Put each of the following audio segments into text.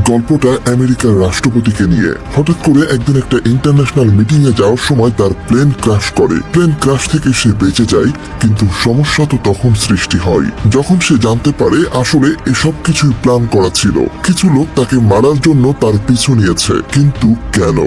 গল্পটা আমেরিকার রাষ্ট্রপতিকে নিয়ে। হঠাৎ করে একদিন একটা ইন্টারন্যাশনাল মিটিং এ যাওয়ার সময় তার প্লেন ক্র্যাশ করে। প্লেন ক্র্যাশ থেকে সে বেঁচে যায়, কিন্তু সমস্যা তো তখন সৃষ্টি হয় যখন সে জানতে পারে আসলে এসব কিছুই প্ল্যান করা ছিল। কিছু লোক তাকে মারার জন্য তার পিছু নিয়েছে, কিন্তু কেন?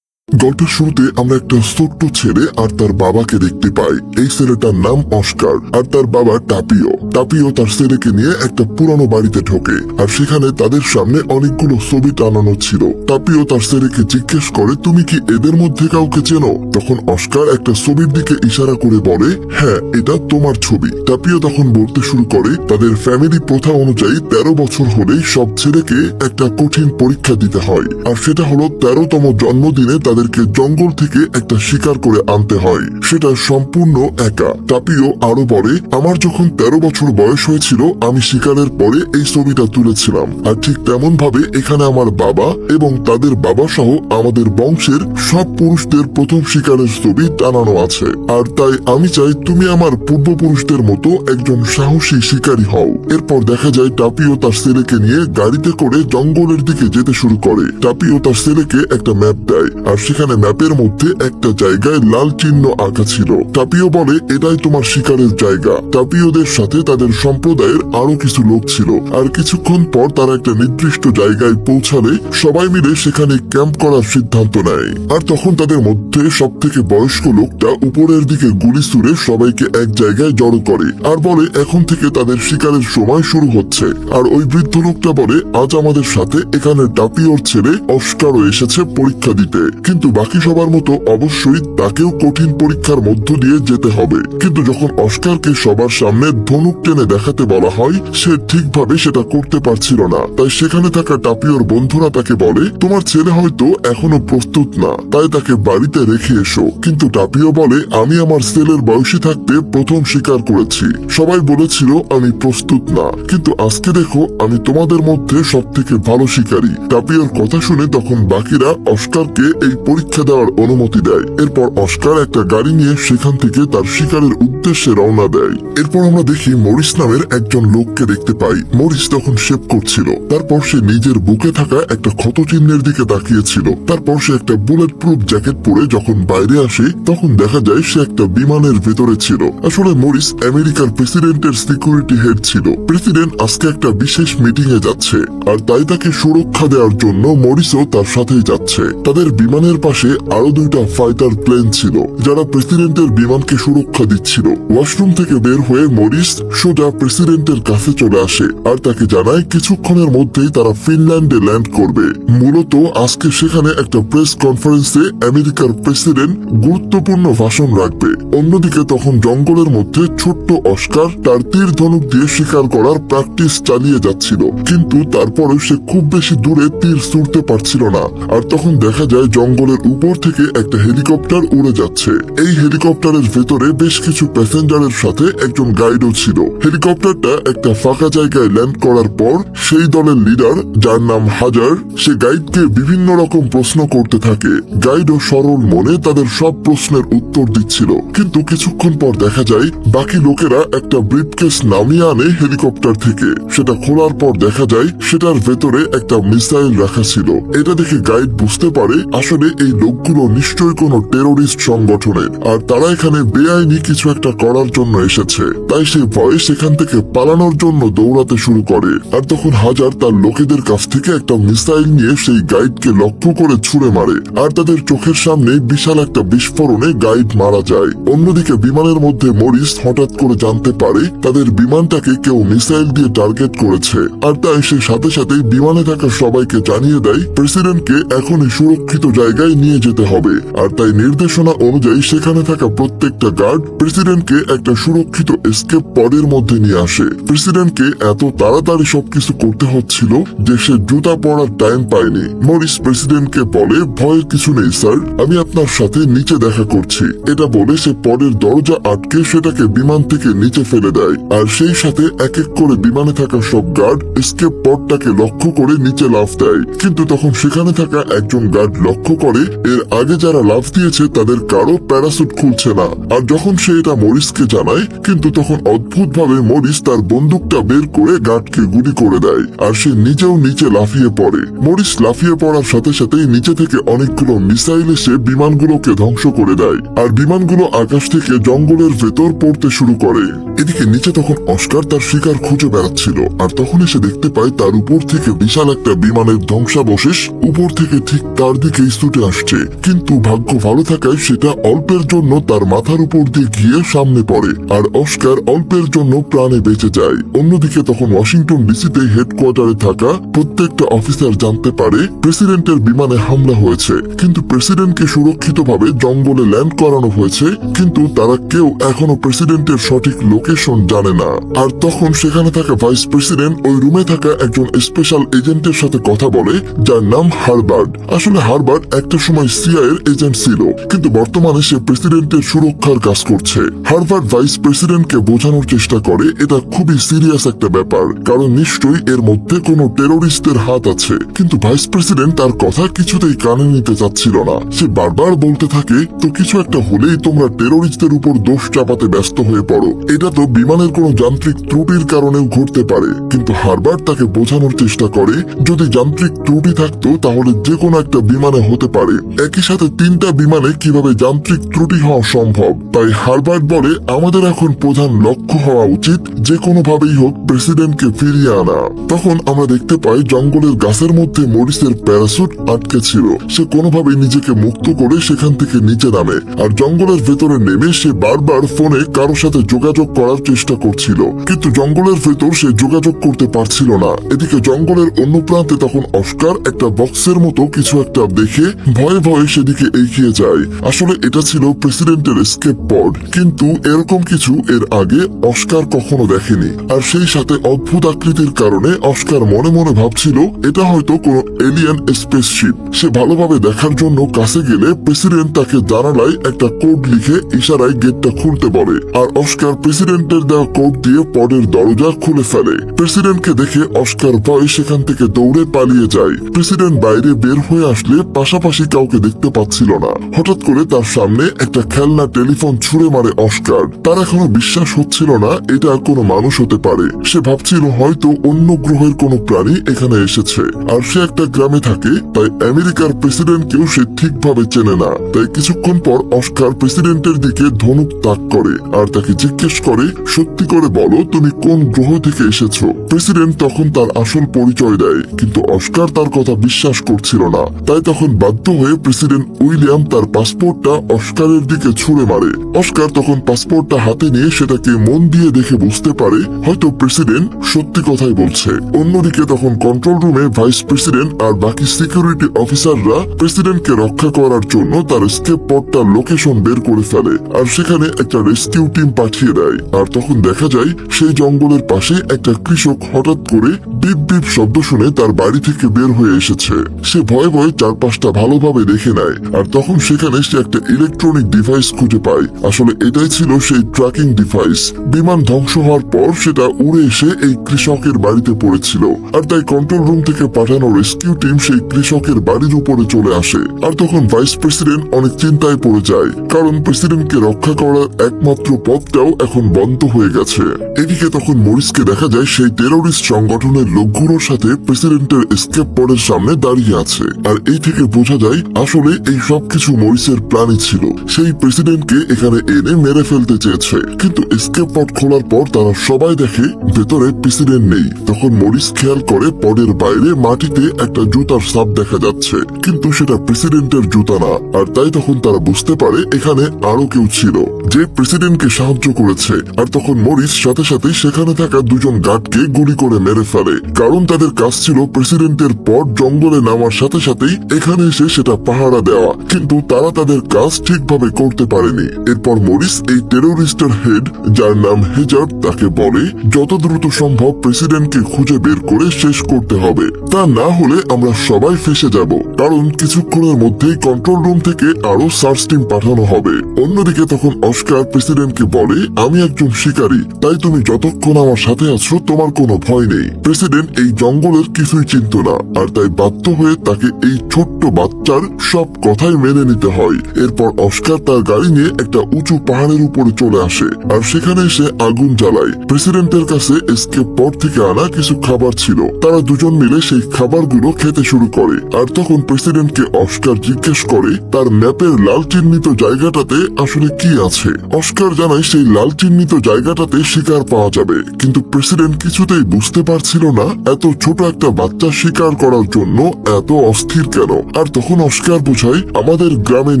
গল্পের শুরুতে আমরা একটা ছোট্ট ছেলে আর তার বাবাকে দেখতে পাই। এই ছেলেটার নাম অস্কার আর তার বাবা টাপিও। টাপিও তার ছেলেকে নিয়ে একটা পুরানো বাড়িতে ঢোকে, আর সেখানে তাদের সামনে অনেকগুলো ছবি টানানো ছিল। টাপিও তার ছেলেকে জিজ্ঞেস করে, তুমি কি এদের মধ্যে কাউকে চেনো? তখন অস্কার একটা ছবির দিকে ইশারা করে বলে, হ্যাঁ, এটা তোমার ছবি। টাপিও তখন বলতে শুরু করে, তাদের ফ্যামিলি প্রথা অনুযায়ী 13 বছর হলেই সব ছেলেকে একটা কঠিন পরীক্ষা দিতে হয়, আর সেটা হলো 13তম জন্মদিনে তাদেরকে জঙ্গল থেকে একটা শিকার করে আনতে হয়, সেটা সম্পূর্ণ একা। টাপিও আরো বলে, আমার যখন 13 বছর বয়স হয়েছিল আমি শিকারের পরে এই ছবিটা তুলেছিলাম, আর ঠিক তেমন ভাবে এখানে আমার বাবা এবং তাদের বাবা সহ আমাদের বংশের সব পুরুষদের প্রথম শিকারের ছবি টানানো আছে, আর তাই আমি চাই তুমি আমার পূর্বপুরুষদের মতো একজন সাহসী শিকারী হও। এরপর দেখা যায় টাপিও তার ছেলেকে নিয়ে গাড়িতে করে জঙ্গলের দিকে যেতে শুরু করে। টাপিও তার ছেলেকে একটা ম্যাপ দেয়, আর সেখানে ম্যাপের মধ্যে একটা জায়গায় লাল চিহ্ন আঁকা ছিল। টাপিও বলে, এটাই তোমার শিকারের জায়গা। টাপিওদের সাথে তাদের সম্প্রদায়ের আরো কিছু লোক ছিল, আর কিছুক্ষণ পর তারা একটা নির্দিষ্ট জায়গায় পৌঁছালে সবাই মিলে সেখানে ক্যাম্প করার সিদ্ধান্ত নেয়। আর তখন তাদের মধ্যে সব থেকে বয়স্ক লোকটা উপরের দিকে গুলি ছুড়ে সবাইকে এক জায়গায় জড়ো করে আর বলে, এখন থেকে তাদের শিকারের সময় শুরু হচ্ছে। আর ওই বৃদ্ধ লোকটা বলে, আজ আমাদের সাথে এখানে টাপিওর ছেলে অস্কারও এসেছে পরীক্ষা দিতে, কিন্তু বাকি সবার মতো অবশ্যই তাকেও কঠিন পরীক্ষার মধ্য দিয়ে যেতে হবে। কিন্তু যখন অস্কারকে সবার সামনে ধনুক টেনে দেখাতে বলা হয়, সে ঠিকভাবে সেটা করতে পারছিল না। তাই সেখানে থাকা টাপিওর বন্ধুরা তাকে বলে, তোমার ছেলে হয়তো এখনো প্রস্তুত না, তাই তাকে বাড়িতে রেখে এসো। কিন্তু টাপিও বলে, আমি আমার ছেলের বয়সী থাকতে প্রথম শিকার করেছি, সবাই বলেছিল আমি প্রস্তুত না, কিন্তু আজকে দেখো আমি তোমাদের মধ্যে সব থেকে ভালো শিকারী। টাপিওর কথা শুনে তখন বাকিরা অস্কারকে এই পরীক্ষা দেওয়ার অনুমতি দেয়। এরপর অস্কার একটা গাড়ি নিয়ে সেখান থেকে তার শিকারের উদ্দেশ্যে রওনা দেয়। এরপর আমরা দেখি মরিস নামের একজন লোককে দেখতে পাই। মরিস তখন শেভ করছিল, তারপর সে নিজের বুকে থাকা একটা ক্ষত চিহ্নের দিকে তাকিয়েছিল। তারপর সে একটা বুলেট প্রুফ জ্যাকেট পরে যখন বাইরে আসে, তখন দেখা যায় সে একটা বিমানের ভেতরে ছিল। আসলে মরিস আমেরিকার প্রেসিডেন্টের সিকিউরিটি হেড ছিল। প্রেসিডেন্ট আজকে একটা বিশেষ মিটিং এ যাচ্ছে, আর তাই তাকে সুরক্ষা দেওয়ার জন্য মরিসও তার সাথেই যাচ্ছে। তাদের বিমানের পাশে আরো দুইটা ফাইটার প্লেন ছিল, যারা প্রেসিডেন্টের বিমানকে সুরক্ষা দিচ্ছিল। ওয়াশরুম থেকে বের হয়ে মরিস সোজা প্রেসিডেন্টের কাছে চলে আসে, আর তাকে জানায় কিছুক্ষণের মধ্যেই তারা ফিনল্যান্ডে ল্যান্ড করবে। মূলত আজকে সেখানে একটা প্রেস কনফারেন্সে আমেরিকার প্রেসিডেন্ট গুরুত্বপূর্ণ ভাষণ রাখবে। অন্যদিকে তখন জঙ্গলের মধ্যে ছোট্ট অস্কার তার তীর ধনুক দিয়ে শিকার করার প্র্যাকটিস চালিয়ে যাচ্ছিল, কিন্তু তারপরে সে খুব বেশি দূরে তীর ছুড়তে পারছিল না। আর তখন দেখা যায় জঙ্গলের উপর থেকে একটা হেলিকপ্টার উড়ে যাচ্ছে। এই হেলিকপ্টারের ভেতরে বেশ কিছু প্যাসেঞ্জারের সাথে একজন গাইডও ছিল। হেলিকপ্টারটা একটা ফাঁকা জায়গায় ল্যান্ড করার পর সেই দলের লিডার, যার নাম হাজার, সে গাইডকে বিভিন্ন রকম প্রশ্ন করতে থাকে। গাইডও সরল মনে তাদের সব প্রশ্নের উত্তর দিচ্ছিল, কিন্তু কিছুক্ষণ পর দেখা যায় বাকি লোকেরা একটা ব্রিফকেস নামিয়ে আনে হেলিকপ্টার থেকে। সেটা খোলার পর দেখা যায় সেটার ভেতরে একটা মিসাইল রাখা ছিল। এটা দেখে গাইড বুঝতে পারে আসলে এই লোকগুলো নিশ্চয়ই কোনো টেরোরিস্ট সংগঠনের, আর তারা এখানে বেআইনি কিছু একটা করার জন্য এসেছে। তাই সে ভয়ে সেখান থেকে পালানোর জন্য দৌড়াতে শুরু করে। আর তখন হাজার তার লোকেদের কাছ থেকে একটা মিসাইল নিয়ে সেই গাইডকে লক্ষ্য করে ছুড়ে মারে, আর তাদের চোখের সামনে বিশাল একটা বিস্ফোরণে গাইড মারা যায়। অন্যদিকে বিমানের মধ্যে মরিস হঠাৎ করে জানতে পারে তাদের বিমানটাকে কেউ মিসাইল দিয়ে টার্গেট করেছে, আর তাই সে সাথে সাথে বিমানে থাকা সবাইকে জানিয়ে দেয় প্রেসিডেন্টকে এখনই সুরক্ষিত জায়গায় নিয়ে যেতে হবে। আর তাই নির্দেশনা অনুযায়ী সেখানে থাকা প্রত্যেকটা গার্ড প্রেসিডেন্টকে একটা সুরক্ষিত এসকেপ পডের মধ্যে নিয়ে আসে। প্রেসিডেন্টকে এত তাড়াতাড়ি সবকিছু করতে হচ্ছিল যে সে জুতা পরার টাইম পায়নি। মরিস প্রেসিডেন্টকে বলে, ভয়ের কিছু নেই স্যার, আমি আপনার সাথে নিচে দেখা করছি। এটা বলে সে পডের দরজা আটকে সেটাকে বিমান থেকে নিচে ফেলে দেয়, আর সেই সাথে এক এক করে বিমানে থাকা সব গার্ড এসকেপ পডটাকে লক্ষ্য করে নিচে লাফ দেয়। কিন্তু তখন সেখানে থাকা একজন গার্ড লক্ষ্য করে দেখে এর আগে যারা লাফ দিয়েছে তাদের কারো প্যারাসুট খুলছে না। আর যখন সে এটা মরিসকে জানায়, কিন্তু তখন অদ্ভুতভাবে মরিস তার বন্দুকটা বের করে গার্ডকে গুলি করে দেয়, আর সে নিজেও নিচে লাফিয়ে পড়ে। মরিস লাফিয়ে পড়ার সাথে সাথেই নিচে থেকে অনেকগুলো মিসাইল এসে বিমানগুলোকে ধ্বংস করে দেয়, আর বিমানগুলো আকাশ থেকে জঙ্গলের ভেতর পড়তে শুরু করে। এদিকে নিচে তখন অস্কার তার শিকার খুঁজে বেড়াচ্ছিল, আর তখন এসে দেখতে পায় তার উপর থেকে বিশাল একটা বিমানের ধ্বংসাবশেষ উপর থেকে ঠিক তার দিকেই ছুটে আসছে। কিন্তু ভাগ্য ভালো থাকায় সেটা অল্পের জন্য তার মাথার উপর দিয়ে গিয়ে সামনে পড়ে, আর অস্কার অল্পের জন্য প্রাণে বেঁচে যায়। অন্যদিকে তখন ওয়াশিংটন ডিসিতে হেডকোয়ার্টারে থাকা প্রত্যেকটা অফিসার জানতে পারে প্রেসিডেন্টের বিমানে হামলা হয়েছে, কিন্তু প্রেসিডেন্টকে সুরক্ষিতভাবে জঙ্গলে ল্যান্ড করানো হয়েছে, কিন্তু তারা কেউ এখনো প্রেসিডেন্টের সঠিক লোকেশন জানে না। আর তখন সেখানে থাকা ভাইস প্রেসিডেন্ট ওই রুমে থাকা একজন স্পেশাল এজেন্টের সাথে কথা বলে, যার নাম হারবার্ড। আসলে হারবার্ড একটা সময় সিআইএর এজেন্ট ছিল, কিন্তু বর্তমানে সে প্রেসিডেন্টের সুরক্ষার কাজ করছে। হারবার্ড ভাইস প্রেসিডেন্টকে বোঝানোর চেষ্টা করে এটা খুবই সিরিয়াস একটা ব্যাপার, কারণ নিশ্চয়ই এর মধ্যে কোনো টেরোরিস্টের হাত আছে। কিন্তু ভাইস প্রেসিডেন্ট তার কথা কিছুতেই কানে নিতে চাচ্ছিল না। সে বারবার বলতে থাকে, তো কিছু একটা হলেই তোমরা টেরোরিস্টদের উপর দোষ চাপাতে ব্যস্ত হয়ে পড়ো, এটা তো বিমানের কোনো যান্ত্রিক ত্রুটির কারণেও ঘটতে পারে। কিন্তু হারবার্ড তাকে বোঝানোর চেষ্টা করে, যদি যান্ত্রিক ত্রুটি থাকতো তাহলে যে কোনো একটা বিমানে হতে পারে, একই সাথে তিনটা বিমানে কিভাবে যান্ত্রিক ত্রুটি হওয়া সম্ভব। তাই হারবার্ড বলে, আমাদের এখন প্রধান লক্ষ্য হওয়া উচিত যে কোনোভাবেই হোক প্রেসিডেন্টকে ফিরিয়ে আনা। তখন আমরা দেখতে পাই জঙ্গলের গাছের মধ্যে মরিসের প্যারাসুট আটকে ছিল। সে কোনোভাবে নিজেকে মুক্ত করে সেখান থেকে নিচে নামে, আর জঙ্গলের ভেতরে নেমে সে বারবার ফোনে কারোর সাথে যোগাযোগ করার চেষ্টা করছিল, কিন্তু জঙ্গলের ভেতর সে যোগাযোগ করতে পারছিল না। এদিকে জঙ্গলের অন্য প্রান্তে তখন অস্কার একটা বক্সের মতো কিছু একটা দেখে ভয়ে ভয়ে সেদিকে এগিয়ে যায়। আসলে এটা ছিল প্রেসিডেন্টের এসকেপ পড, কিন্তু এরকম কিছু এর আগে অস্কার কখনো দেখেনি। আর সেই সাথে অদ্ভুত আকৃতির কারণে অস্কার মনে মনে ভাবছিল এটা হয়তো কোনো এলিয়ান স্পেসশিপ। সে ভালোভাবে দেখার জন্য কাছে গেলে প্রেসিডেন্ট তাকে জানালায় একটা কোড লিখে ইশারায় গেটটা খুলতে বলে, আর অস্কার প্রেসিডেন্টের দেওয়া কোড দিয়ে পডের দরজা খুলে ফেলে। প্রেসিডেন্টকে দেখে অস্কার ভয় সেখান থেকে দৌড়ে পালিয়ে যায়। প্রেসিডেন্ট বাইরে বের হয়ে আসলে পাশাপাশি কাউকে দেখতে পাচ্ছিল না। হঠাৎ করে তার সামনে একটা খেলনা টেলিফোন ছুঁড়ে মারে অস্কার। তার এখনো বিশ্বাস হচ্ছিল না এটা কোনো মানুষ হতে পারে। সে ভাবছিল হয়তো অন্য গ্রহের কোনো প্রাণী এখানে এসেছে। আর সে একটা গ্রামে থাকে, তাই আমেরিকার প্রেসিডেন্টকেও সে ঠিকভাবে চেনে না। তাই কিছুক্ষণ পর অস্কার প্রেসিডেন্টের দিকে ধনুক তাক করে, আর তাকে জিজ্ঞেস করে, সত্যি করে বলো তুমি কোন গ্রহ থেকে এসেছো। প্রেসিডেন্ট তখন তার আসল পরিচয় দেয়, কিন্তু অস্কার তার কথা বিশ্বাস করছিল না। তাই তখন বাধ্য হয়ে প্রেসিডেন্ট উইলিয়াম তার পাসপোর্টটা অস্কারের দিকে ছুঁড়ে মারে। অস্কার তখন পাসপোর্টটা হাতে নিয়ে সেটাকে মন দিয়ে দেখে বুঝতে পারে হয়তো প্রেসিডেন্ট সত্যি কথাই বলছে। অন্যদিকে তখন কন্ট্রোল রুমে ভাইস প্রেসিডেন্ট আর বাকি সিকিউরিটি অফিসাররা প্রেসিডেন্টকে রক্ষা করার জন্য তার এসকেপ পথটার লোকেশন বের করে ফেলে, আর সেখানে একটা রেস্কিউ টিম পাঠিয়ে দেয়। আর তখন দেখা যায় সেই জঙ্গলের পাশে একটা কৃষক হঠাৎ করে বিপ বিপ শব্দ শুনে তার বাড়ি থেকে বের হয়ে এসেছে। সে ভয়ে ভয়ে চারপাশটা ভালোভাবে দেখে নেয়, আর তখন সেখানে সে একটা ইলেকট্রনিক ডিভাইস খুঁজে পায়। আসলে এটাই ছিল সেই ট্র্যাকিং ডিভাইস। বিমান ধ্বংস হওয়ার পর সেটা উড়ে এসে এই কৃষকের বাড়িতে পড়েছিল, আর তাই কন্ট্রোল রুম থেকে পাঠানো রেস্কিউ টিম সেই কৃষকের বাড়ির উপরে চলে আসে। আর তখন ভাইস প্রেসিডেন্ট অনেক চিন্তায় পড়ে যায়, কারণ প্রেসিডেন্টকে রক্ষা করার একমাত্র পথটাও এখন বন্ধ হয়ে গেছে। এদিকে তখন মরিসকে দেখা যায় সেই টেরোরিস্ট সংগঠনের লোকগুলোর সাথে প্রেসিডেন্টের এসকেপ পডের সামনে দাঁড়িয়ে আছে। আর এই থেকে বোঝা যায় আসলে এই সবকিছু মরিসের প্ল্যানই ছিল। সেই প্রেসিডেন্টকে এখানে এনে মেরে ফেলতে চেয়েছে, কিন্তু এসকেপ পড খোলার পর তারা সবাই দেখে ভেতরে প্রেসিডেন্ট নেই। তখন মরিস খেয়াল করে পডের বাইরে মাটিতে একটা জুতার ছাপ দেখা যাচ্ছে, কিন্তু সেটা প্রেসিডেন্টের জুতা না। আর তাই তখন তারা বুঝতে পারে এখানে আরো কেউ ছিল যে প্রেসিডেন্টকে সাহায্য করেছে। আর তখন মরিস সাথে সাথে সেখানে থাকা দুজন গার্ডকে গুলি করে মেরে ফেলে, কারণ তাদের কাজ ছিল প্রেসিডেন্টের পড জঙ্গলে নামার সাথে সাথেই এখানে এসে সেটা পাহারা দেওয়া, কিন্তু তারা তাদের কাজ ঠিকভাবে করতে পারেনি। এরপর মরিস এই টেরোরিস্টের হেড, যার নাম হেজার্ড, তাকে বলে যত দ্রুত সম্ভব প্রেসিডেন্টকে খুঁজে বের করে শেষ করতে হবে, তা না হলে আমরা সবাই ফেসে যাব, কারণ কিছুক্ষণের মধ্যেই কন্ট্রোল রুম থেকে আরো সার্চ টিম পাঠানো হবে। অন্যদিকে তখন অস্কার প্রেসিডেন্টকে বলে, আমি একজন শিকারী, তাই তুমি যতক্ষণ আমার সাথে আছো তোমার কোনো ভয় নেই। প্রেসিডেন্ট এই জঙ্গলের কিছুই চিনত না, আর তাই বাধ্য হয়ে তাকে এই ছোট্ট বাচ্চা বাচ্চার সব কথাই মেনে নিতে হয়। এরপর অস্কার তার গাড়ি নিয়ে একটা উঁচু পাহাড়ের উপরে চলে আসে আর সেখানে এসে আগুন জ্বালায়। প্রেসিডেন্টের কাছে এসকেপ পর থেকে আনা কিছু খাবার ছিল, তারা দুজন মিলে সেই খাবারগুলো খেতে শুরু করে। আর তখন প্রেসিডেন্টকে অস্কার জিজ্ঞেস করে তার ম্যাপের লাল চিহ্নিত জায়গাটাতে আসলে কি আছে। অস্কার জানায় সেই লাল চিহ্নিত জায়গাটাতে শিকার পাওয়া যাবে, কিন্তু প্রেসিডেন্ট কিছুতেই বুঝতে পারছিল না এত ছোট একটা বাচ্চা শিকার করার জন্য এত অস্থির কেন। আর তখন অস্কার বোঝায় আমাদের গ্রামের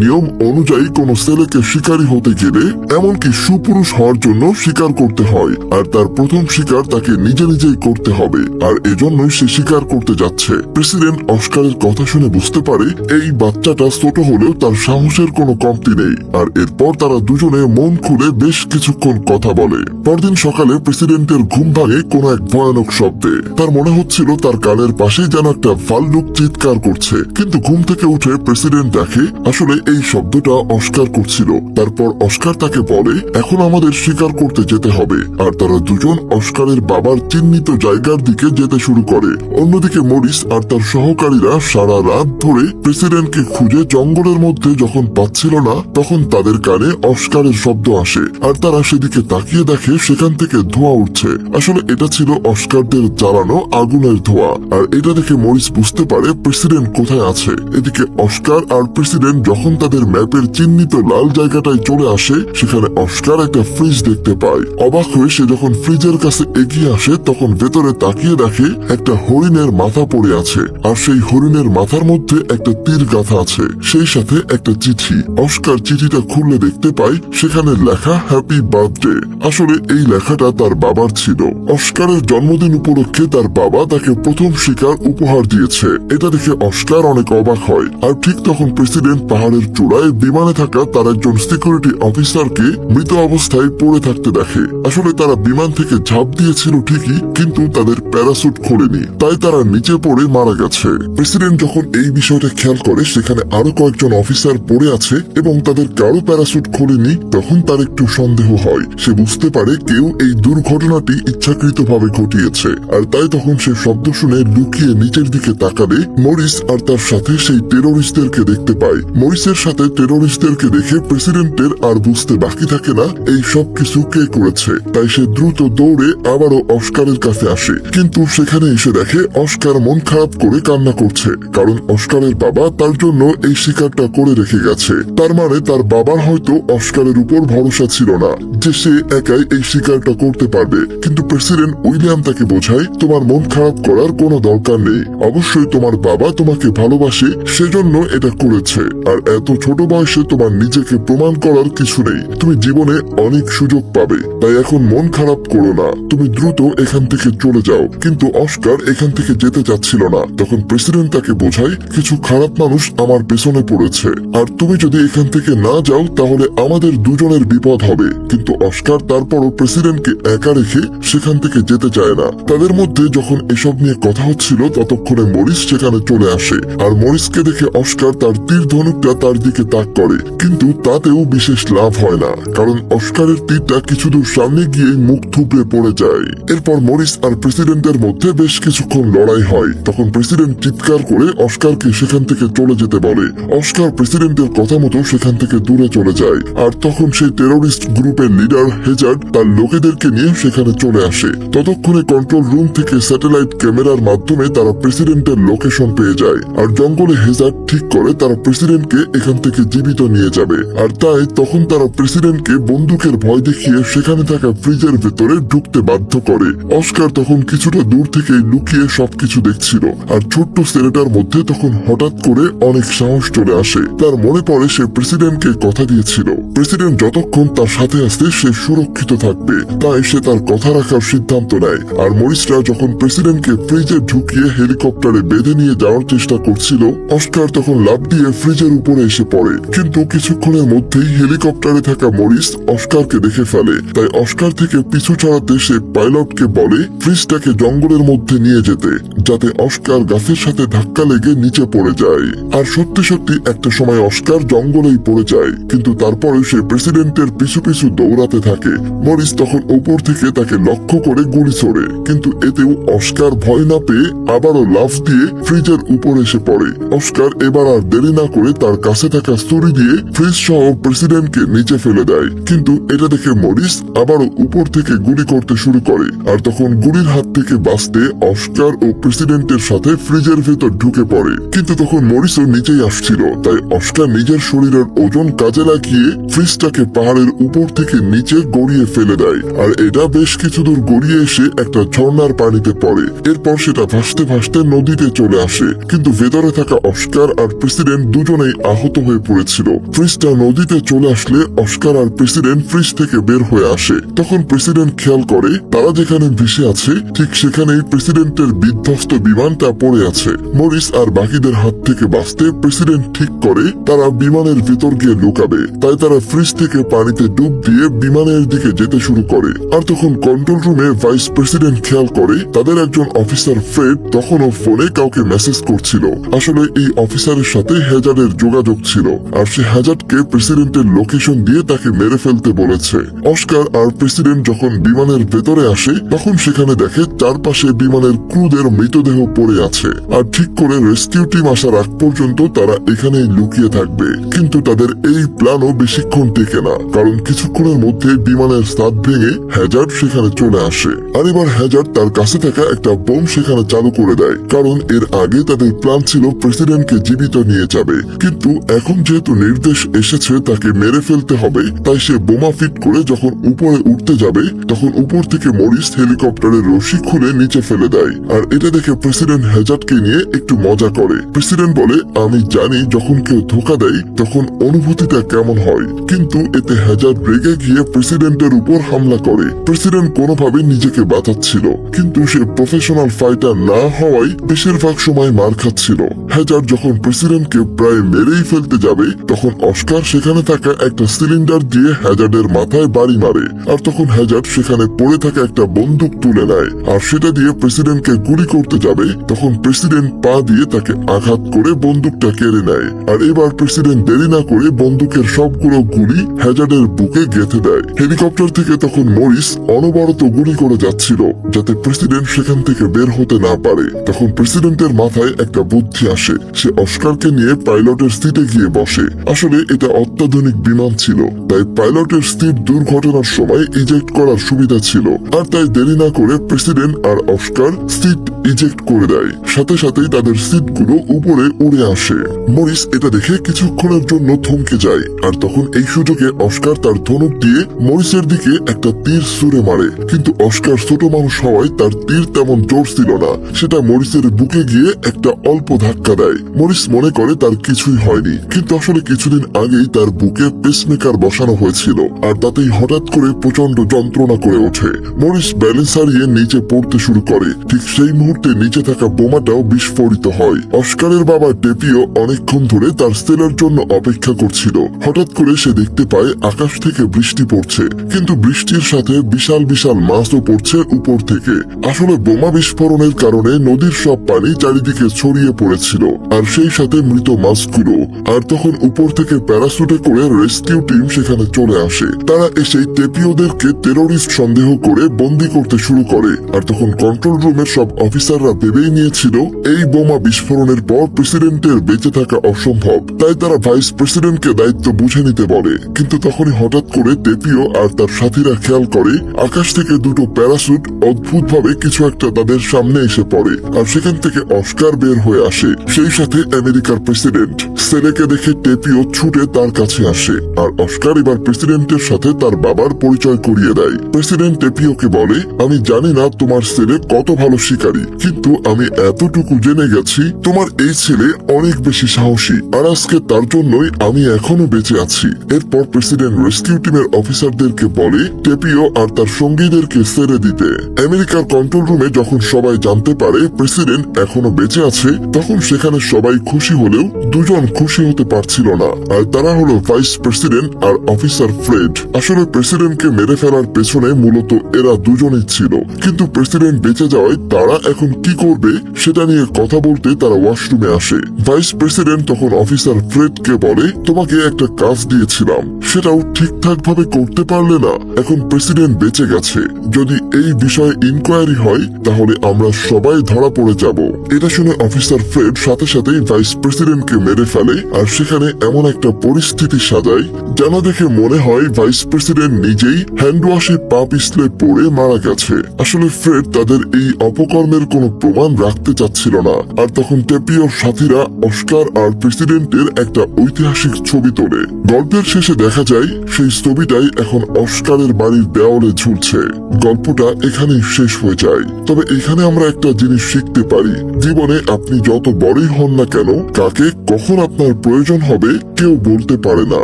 নিয়ম অনুযায়ী কোনো ছেলেকে শিকারী হতে গেলে এমনকি সুপুরুষ হওয়ার জন্য শিকার করতে হয়, আর তার প্রথম শিকার তাকে নিজেই করতে হবে, আর এজন্যই সে শিকার করতে যাচ্ছে। প্রেসিডেন্ট অস্কারের কথা শুনে বুঝতে পারে এই বাচ্চাটা ছোট হলেও তার সাহসের কোনো কমতি নেই। আর এরপর তারা দুজনে মন খুলে বেশ কিছুক্ষণ কথা বলে। পরদিন সকালে প্রেসিডেন্টের ঘুম ভাঙে কোনো এক ভয়ানক শব্দে। তার মনে হচ্ছিল তার কানের পাশেই যেন একটা ভাল্লুক চিৎকার করছে, কিন্তু ঘুম থেকে উঠে প্রেসিডেন্ট দেখে আসলে এই শব্দটা অস্কার করছিল। তারপর অস্কার তাকে বলে এখন আমাদের শিকার করতে যেতে হবে, আর তারা দুজন অস্কারের বাবার চিহ্নিত জায়গার দিকে যেতে শুরু করে। অন্যদিকে মরিস আর তার সহকারীরা সারা রাত ধরে প্রেসিডেন্টকে খুঁজে জঙ্গলের মধ্যে যখন পাচ্ছিল না, তখন তাদের কানে অস্কারের শব্দ আসে আর তারা সেদিকে তাকিয়ে দেখে সেখান থেকে ধোঁয়া উঠছে। আসলে এটা ছিল অস্কারদের জ্বালানো আগুনের ধোঁয়া। আর এটা দেখে মরিস বুঝতে পারে প্রেসিডেন্ট কোথায় আছে। এদিকে অস্কার আর প্রেসিডেন্ট যখন তাদের ম্যাপের চিহ্নিত লাল জায়গাটায় চলে আসে, সেখানে অস্কার একটা ফ্রিজ দেখতে পায়। অবাক হয়ে সে যখন ফ্রিজের কাছে এগিয়ে আসে, তখন ভেতরে তাকিয়ে দেখে একটা হরিণের মাথা পড়ে আছে, আর সেই হরিণের মাথার মধ্যে একটা তীর গাঁথা আছে, সেই সাথে একটা চিঠি। অস্কার চিঠিটা খুললে দেখতে পায় সেখানে লেখা হ্যাপি বার্থডে। আসলে এই লেখাটা তার বাবার ছিল। অস্কারের জন্মদিন উপলক্ষে তার বাবা তাকে প্রথম শিকার উপহার দিয়েছে। এটা দেখে অস্কার অনেক অবাক হয়। আর ঠিক তখন প্রেসিডেন্ট পাহাড়ের চূড়ায় বিমানে থাকা তার একজন সিকিউরিটি অফিসারকে মৃত অবস্থায় পড়ে থাকতে দেখে। আসলে তারা বিমান থেকে ঝাঁপ দিয়েছিল ঠিকই, কিন্তু তাদের প্যারাসুট খোলেনি, তাই তারা নিচে পড়ে মারা গেছে। প্রেসিডেন্ট যখন এই বিষয়টা খেয়াল করে সেখানে আরো কয়েকজন অফিসার পড়ে আছে এবং তাদের কারো প্যারাসুট খোলেনি, তখন তার একটু সন্দেহ হয়। সে বুঝতে পারে কেউ এই দুর্ঘটনাটি ইচ্ছাকৃতভাবে ঘটিয়েছে, আর তাই তখন সে শব্দ শুনে লুকিয়ে নিচের দিকে তাকালে মরিস আর তার সাথে সেই টেরোরিস্টদেরকে দেখতে পায়। মরিসের সাথে টেরোরিস্টদেরকে দেখে প্রেসিডেন্টের আর বুঝতে বাকি থাকে না এই সব কিছু কে করেছে। তাই সে দ্রুত দৌড়ে আবারও অস্কারের কাছে আসে, কিন্তু সেখানে এসে দেখে অস্কার মন খারাপ করে কান্না করছে, কারণ অস্কারের বাবা তার জন্য এই শিকারটা করে রেখে গেছে। তার মানে তার বাবার হয়তো অস্কারের উপর ভরসা ছিল না যে সে একাই এই শিকারটা করতে পারবে। কিন্তু প্রেসিডেন্ট উইলিয়াম তাকে বোঝায় তোমার মন খারাপ করার কোনো দরকার নেই, অবশ্যই তোমার বাবা তোমাকে ভালোবাসে, সেজন্য এটা করেছে। আর এত ছোট বয়সে তোমার নিজেকে প্রমাণ করার কিছু নেই, তুমি জীবনে অনেক সুযোগ পাবে, তাই এখন মন খারাপ করো না, তুমি দ্রুত এখান থেকে চলে যাও। কিন্তু অস্কার এখান থেকে যেতে চাচ্ছিল না। তখন প্রেসিডেন্ট তাকে বোঝায় কিছু খারাপ মানুষ আমার পেছনে পড়েছে, আর তুমি যদি এখান থেকে না যাও তাহলে আমাদের দুজনের বিপদ হবে। কিন্তু অস্কার তারপরও প্রেসিডেন্টকে একা রেখে সেখান থেকে যেতে চায় না। তাদের মধ্যে যখন এসব নিয়ে কথা হচ্ছিল ততক্ষণে মরিস সেখানে চলে আসে, আর মরিসকে দেখে অস্কার তার তীর ধনুকটা তার দিকে তাক করে, কিন্তু তাতেও বিশেষ লাভ হয় না, কারণ অস্কারের তীরটা কিছু দূর সামনে গিয়ে মুখ থুবড়ে পড়ে যায়। এরপর মরিস আর প্রেসিডেন্টের মধ্যে বেশ কিছুক্ষণ লড়াই হয়। তখন প্রেসিডেন্ট চিৎকার করে অস্কারকে সেখান থেকে চলে যেতে বলে। অস্কার প্রেসিডেন্টের কথা মতো সেখান থেকে দূরে চলে যায়। আর তখন সেই টেরোরিস্ট গ্রুপের লিডার হেজার্ড তার লোকেদেরকে নিয়ে সেখানে চলে আসে। ততক্ষণে কন্ট্রোল রুম থেকে স্যাটেলাইট ক্যামেরার মাধ্যমে তারা প্রেসিডেন্টের লোকেশন পেয়ে যায়। আর জঙ্গলে হেজার্ড ঠিক করে তারা প্রেসিডেন্টকে এখান থেকে জীবিত নিয়ে যাবে। আর তাই তখন তারা প্রেসিডেন্টকে বন্দুকের ভয় দেখিয়ে সেখানে থাকা ফ্রিজের ভেতরে ঢুকতে বাধ্য করে। অস্কার তখন কিছুটা দূর থেকে লুকিয়ে সবকিছু দেখছিল। আর ছোট্ট ছেলেটার মধ্যে তখন হঠাৎ করে অনেক সাহস চলে আসে। তার মনে পড়ে সে প্রেসিডেন্টকে কথা দিয়েছিল প্রেসিডেন্ট যতক্ষণ তার সাথে আসতে সে সুরক্ষিত থাকবে, তাই সে তার কথা রাখার সিদ্ধান্ত নেয়। আর মরিসরা যখন প্রেসিডেন্টকে ফ্রিজে ঢুকিয়ে হেলিকপ্টারে বেঁধে নিয়ে যাওয়ার চেষ্টা করছিল, অস্কার তখন লাফ দিয়ে ফ্রিজের উপরে এসে পড়ে। কিন্তু কিছুক্ষণের মধ্যেই হেলিকপ্টারে থাকা মরিস অস্কারকে দেখে ফেলে। তাই অস্কার থেকে পিছু ছাড়াতে সে পাইলটকে বলে ফ্রিজটাকে জঙ্গলের মধ্যে নিয়ে যেতে, যাতে অস্কার গাছের সাথে ধাক্কা লেগে নিচে পড়ে যায়। আর সত্যি সত্যি একটা সময় অস্কার জঙ্গলেই পড়ে যায়, কিন্তু তারপরে সে প্রেসিডেন্টের পিছু পিছু দৌড়াতে থাকে। মরিস তখন উপর থেকে তাকে লক্ষ্য করে গুলি ছোড়ে, কিন্তু এতেও অস্কার ভয় না পেয়ে আবারও লাফ দিয়ে ফ্রিজের উপর এসে পড়ে। অস্কার এবার আর দেরি না করে তার কাছে থাকা ছুরি দিয়ে ফ্রিজ সহ প্রেসিডেন্টকে নিচে ফেলে দেয়, কিন্তু এটা দেখে মরিস আবারও উপর থেকে গুলি করতে শুরু করে। আর তখন গুলির হাত থেকে বাঁচতে অস্কার ও প্রেসিডেন্টের সাথে ফ্রিজের ভেতর ঢুকে পড়ে, কিন্তু তখন মরিসও নিচেই আসছিল, তাই অস্কার নিজের শরীরের ওজন কাজে লাগিয়ে ফ্রিজটাকে পাহাড়ের উপর থেকে নিচে গড়িয়ে ফেলে দেয়। আর এটা বেশ কিছু দূর গড়িয়ে এসে একটা ঝর্ণার পানিতে পড়ে। এরপর সেটা ভাসতে ভাসতে নদীতে চলে আসে, কিন্তু ভেতরে থাকা অস্কার আর প্রেসিডেন্ট দুজনেই আহত হয়ে পড়েছিল। ফ্রিজটা নদীতে চলে আসলে অস্কার আর প্রেসিডেন্ট ফ্রিজ থেকে বের হয়ে আসে। তখন প্রেসিডেন্ট খেয়াল করে তারা যেখানে ভেসে আছে ঠিক সেখানেই প্রেসিডেন্টের বিধ্বস্ত বিমানটা পড়ে আছে। মরিস আর বাকিদের হাত থেকে বাঁচতে প্রেসিডেন্ট ঠিক করে তারা বিমানের ভিতর গিয়ে লুকাবে, তাই তারা ফ্রিজ থেকে পানিতে ডুব দিয়ে বিমানের দিকে যেতে শুরু করে। আর তখন কন্ট্রোল রুমে ভাইস প্রেসিডেন্ট খেয়াল করে তাদের একজন অফিসার ফ্রেড তখনও ফোনে কাউকে মেসেজ করছিল। আসলে এই অফিসারের সাথে হ্যাজার্ডের যোগাযোগ ছিল, আর সে হ্যাজার্ডকে প্রেসিডেন্টের লোকেশন দিয়ে তাকে মেরে ফেলতে বলেছে। অস্কার আর প্রেসিডেন্ট যখন বিমানের ভেতরে আসে তখন সেখানে দেখে চারপাশে বিমানের ক্রুদের মৃতদেহ পড়ে আছে, আর ঠিক করে রেস্কিউ টিম আসার আগ পর্যন্ত তারা এখানেই লুকিয়ে থাকবে। কিন্তু তাদের এই প্ল্যানও বেশিক্ষণ টেকে না, কারণ কিছুক্ষণের মধ্যে বিমানের ছাদ ভেঙে হ্যাজার্ড সেখানে চলে আসে। আর এবার হ্যাজার্ড তার কাছে থাকা একটা বোম সেখানে চালু করে দেয়, কারণ এর আগে তাদের প্ল্যান ছিল প্রেসিডেন্টকে জীবিত নিয়ে যাবে, কিন্তু এখন যেহেতু নির্দেশ এসেছে তাকে মেরে ফেলতে হবে, তাই সে বোমা ফিট করে যখন উপরে উঠতে যাবে তখন উপর থেকে মরিস হেলিকপ্টারের রশি খুলে নিচে ফেলে দেয়। আর এটা দেখে প্রেসিডেন্ট হ্যাজার্ডকে নিয়ে একটু মজা করে। প্রেসিডেন্ট বলে, আমি জানি যখন কেউ ধোকা দেয় তখন অনুভূতিটা কেমন হয়, কিন্তু এতে হ্যাজার্ড রেগে গিয়ে প্রেসিডেন্টের উপর হামলা করে। প্রেসিডেন্ট কোনোভাবে নিজেকে বাঁচাচ্ছিল, কিন্তু সে প্রফেশনাল ফাইটার না হওয়ায় বেশিরভাগ সময় মার খাচ্ছিল। হ্যাজার্ড যখন প্রেসিডেন্টকে প্রায় মেরেই ফেলতে যাবে তখন অস্কার সেখানে থাকা একটা সিলিন্ডার দিয়ে হ্যাজার্ডের মাথায় বাড়ি মারে। আর তখন হ্যাজার্ড সেখানে পড়ে থাকা একটা বন্দুক তুলে নেয়, আর সেটা দিয়ে প্রেসিডেন্টকে গুলি করতে যাবে তখন প্রেসিডেন্ট পা দিয়ে তাকে আঘাত করে বন্দুকটা কেড়ে নেয়। আর এবার প্রেসিডেন্ট দেরি না করে বন্দুকের সবগুলো গুলি হ্যাজার্ডের বুকে গেঁথে দেয়। হেলিকপ্টার থেকে তখন মরিস অনবরত গুলি করে যাচ্ছিল যাতে প্রেসিডেন্ট সেখান থেকে বের হতে না পারে। তখন প্রেসিডেন্টের মাথায় একটা বুদ্ধি আসে, সে অস্কারকে নিয়ে পাইলটের সিটে গিয়ে বসে। আসলে এটা অত্যাধুনিক বিমান ছিল, তাই পাইলটের সিট দুর্ঘটনার সময় ইজেক্ট করার সুবিধা ছিল, আর তাই দেরি না করে প্রেসিডেন্ট আর অস্কার সিট ইজেক্ট করে দেয়। সাথে সাথেই তাদের সিটগুলো উপরে উড়ে আসে। মরিস এটা দেখে কিছুক্ষণের জন্য থমকে যায়, আর তখন এই সুযোগে অস্কার তার ধনুক দিয়ে মরিসের দিকে একটা তীর ছুঁড়ে মারে, কিন্তু অস্কার ছোট মানুষ হওয়ায় তার তীর তেমন জোর ছিল না, সেটা মরিসের বুকে গিয়ে একটা অল্প ধাক্কা দেয়। মরিস মনে করে তার কিছুই হয়নি, কিন্তু আসলে কিছুদিন আগেই তার বুকে পেসমেকার বসানো হয়েছিল, আর তাতেই হঠাৎ করে প্রচন্ড যন্ত্রণা করে ওঠে। মরিস ব্যালেন্স হারিয়ে নিচে পড়তে শুরু করে। ঠিক সেই মুহূর্তে নিচে থাকা বোমাটাও বিস্ফোরিত হয়। অস্কারের বাবা টেপিও অনেকক্ষণ ধরে তার সেলের জন্য অপেক্ষা করছিল। হঠাৎ করে সে দেখতে পায় আকাশ থেকে বৃষ্টি পড়ছে, কিন্তু বৃষ্টির সাথে বিশাল বিশাল মাছও পড়ছে উপর থেকে। আসলে বোমা বিস্ফোরণের কারণে নদীর সব পানি চারিদিকে ছড়িয়ে পড়েছিল, আর সেই সাথে মৃত মাছগুলো। আর তখন উপর থেকে প্যারাসুটে করে রেস্কিউ টিম সেখানে চলে আসে। তারা এসে টেপিওদেরকে টেরোরিস্ট সন্দেহ করে বন্দি করতে শুরু করে। আর তখন কন্ট্রোল রুমের সব অফিসাররা ভেবেই নিয়েছিল এই বোমা বিস্ফোরণের পর প্রেসিডেন্টের বেঁচে থাকা অসম্ভব, তাই তারা ভাইস প্রেসিডেন্টকে দায়িত্ব বুঝে নিতে বলে। কিন্তু তখনই হঠাৎ করে টেপিও আর তার সাথীরা খেয়াল করে আকাশ থেকে দুটো প্যারাসুট অদ্ভুতভাবে কিছু একটা তাদের সামনে এসে পড়ে, আর সেখান থেকে অস্কার বের হয়ে আসে, সেই সাথে আমেরিকার প্রেসিডেন্ট। ছেলেকে দেখে টেপিও ছুটে তার কাছে আসে, আর অস্কার এবার প্রেসিডেন্টের সাথে তার বাবার পরিচয় করিয়ে দেয়। প্রেসিডেন্ট টেপিওকে বলে, আমি জানি না তোমার ছেলে কত ভালো শিকারী, কিন্তু আমি এতটুকু জেনে গেছি তোমার এই ছেলে অনেক বেশি সাহসী, আর আজকে তার জন্যই আমি এখনো বেঁচে আছি। এরপর প্রেসিডেন্ট রেস্কিউ টিমের অফিসারদেরকে বলে টেপিও আর তার সঙ্গীদেরকে ছেড়ে দিতে। আমেরিকার কন্ট্রোল রুমে যখন সবাই জানতে পারে প্রেসিডেন্ট এখনো বেঁচে আছে তখন সেখানে সবাই খুশি হলেও দুজন খুশি হতে পারছিল না, আর তারা হলো ভাইস প্রেসিডেন্ট প্রেসিডেন্ট আর অফিসার ফ্রেড। আসলে প্রেসিডেন্টকে মেরে ফেলার পেছনে মূলত এরা দুজনেই ছিল, কিন্তু প্রেসিডেন্ট বেঁচে যাওয়ায় তারা এখন কি করবে সেটা নিয়ে কথা বলতে তারা ওয়াশরুমে আসে। ভাইস প্রেসিডেন্ট তখন অফিসার ফ্রেডকে বলে, তোমাকে একটা কাজ দিয়েছিলাম, সেটাও ঠিকঠাক ভাবে করতে পারলে না। এখন প্রেসিডেন্ট বেঁচে গেছে, যদি এই বিষয়ে ইনকোয়ারি হয় তাহলে আমরা সবাই ধরা পড়ে যাব। এটা শুনে অফিসার ফ্রেড সাথে সাথেই ভাইস প্রেসিডেন্টকে মেরে ফেলে, আর সেখানে এমন একটা পরিস্থিতি সাজায় যেন দেখে মনে হয় ভাইস প্রেসিডেন্ট নিজেই হ্যান্ড ওয়াশে পা পিছলে পড়ে মারা গেছে। আসলে ফ্রেড তাদের এই অপকর্মের কোনো প্রমাণ রাখতে চাচ্ছিল না। আর তখন টেপিওর সাথীরা অস্কার আর প্রেসিডেন্টের একটা ঐতিহাসিক ছবি তোলে। গল্পের শেষে দেখা যায় সেই ছবিটাই এখন অস্কারের বাড়ির দেওয়ালে ঝুলছে। গল্পটা এখানেই শেষ হয়ে যায়। তবে এখানে আমরা একটা জিনিস শিখতে পারি, জীবনে আপনি যত বড়ই হন না কেন, কাকে কখন আপনার প্রয়োজন হবে কেউ বলতে পারে না।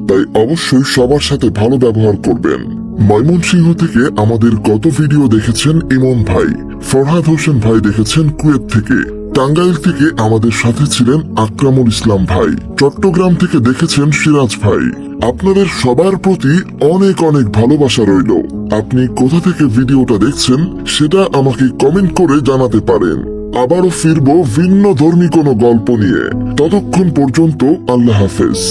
তাই অবশ্যই সবার সাথে ভালো ব্যবহার করবেন। ময়মনসিংহ থেকে আমাদের গত ভিডিও দেখেছেন ইমন ভাই, ফরহাদ হোসেন ভাই দেখেছেন কুয়েত থেকে, টাঙ্গাইল থেকে আমাদের সাথে ছিলেন আকরামুল ইসলাম ভাই, চট্টগ্রাম থেকে দেখেছেন সিরাজ ভাই। আপনাদের সবার প্রতি অনেক অনেক ভালোবাসা রইল। আপনি কোথা থেকে ভিডিওটা দেখছেন সেটা আমাকে কমেন্ট করে জানাতে পারেন। আবারও ফিরবো ভিন্ন ধর্মী কোনো গল্প নিয়ে। ততক্ষণ পর্যন্ত আল্লাহ হাফেজ।